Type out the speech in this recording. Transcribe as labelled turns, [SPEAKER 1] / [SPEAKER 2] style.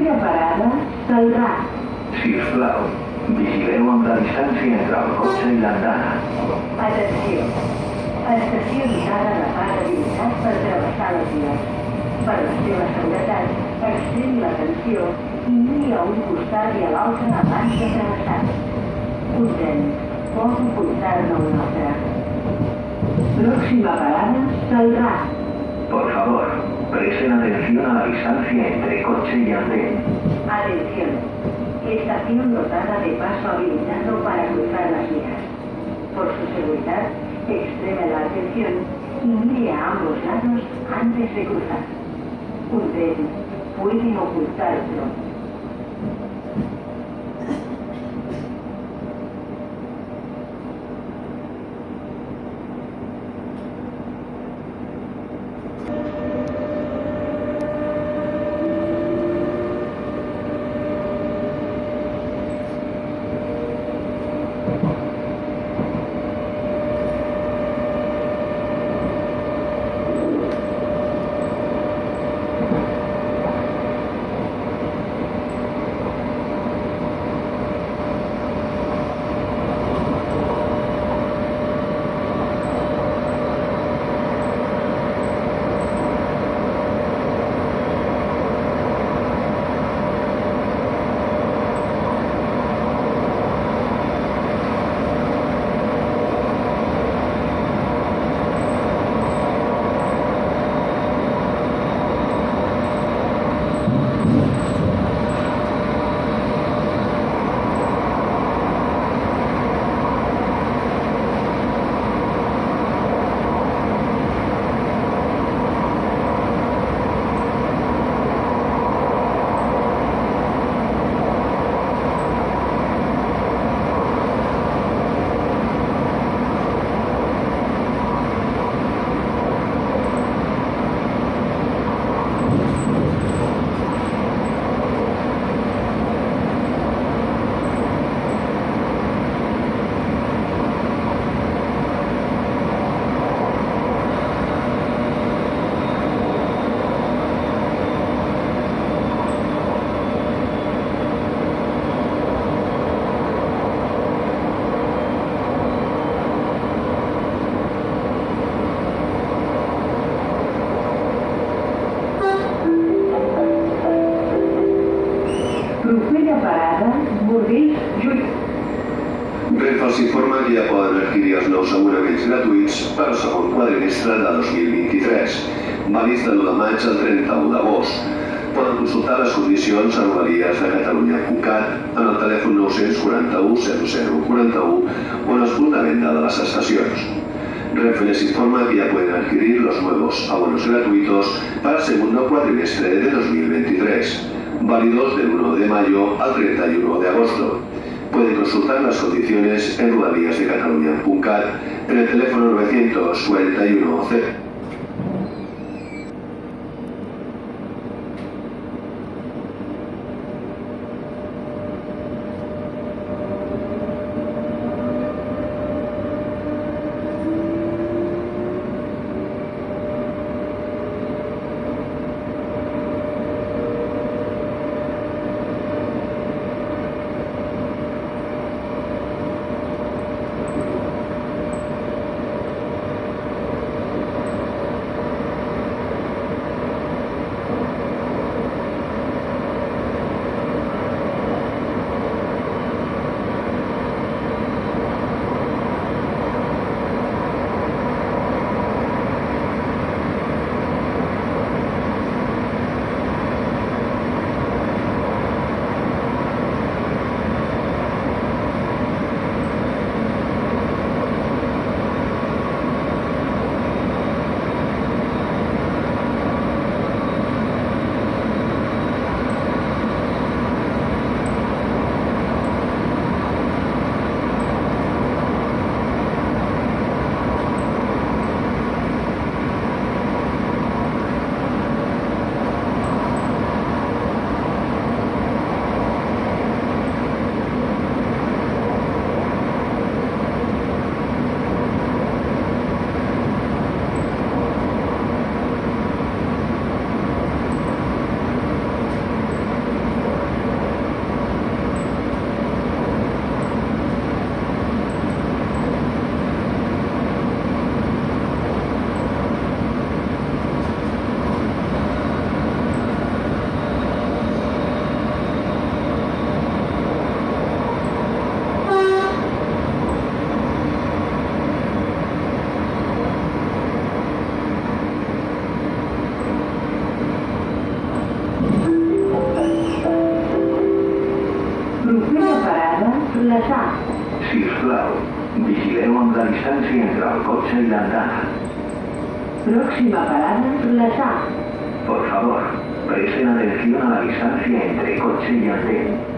[SPEAKER 1] Propera parada, Celrà.
[SPEAKER 2] Sisplau, vigileu amb la distància entre el cotxe i l'andana.
[SPEAKER 1] Atenció. Estació dotada de pas habilitat per travessar les vies. Per la seva seguretat, extremi l'atenció i miri a un costat i a l'altre abans de travessar. Content, pot ocultar-ne un altre. Próxima parada, Celrà.
[SPEAKER 2] Por favor, presten atención a la distancia entre coche y andén.
[SPEAKER 1] Atención. Estación dotada de paso habilitado para cruzar las vías. Por su seguridad, extreme la atención y mire a ambos lados antes de cruzar. Un tren puede ocultarlo. Propera parada, Bordils, Llull.
[SPEAKER 3] Renfe els informa que ja poden adquirir els nous abonaments gratuïts per al segon quadrimestre de 2023, vàlids de l'1 de maig al 31 d'agost. Poden consultar les condicions a rodaliesdecatalunya.cat en el telèfon 941 0041 o en els punts de venda de les estacions. Renfe les informa que ya pueden adquirir los nuevos abonos gratuitos para el segundo cuatrimestre de 2023, válidos del 1 de mayo al 31 de agosto. Pueden consultar las condiciones en rodaliesdecatalunya.cat en el teléfono 941 0.
[SPEAKER 1] Les A.
[SPEAKER 2] Si us plau, vigileu amb la distància entre el cotxe i l'andana.
[SPEAKER 1] Próxima parada, Les A.
[SPEAKER 2] Por favor, presten atención a la distancia entre coche y andén.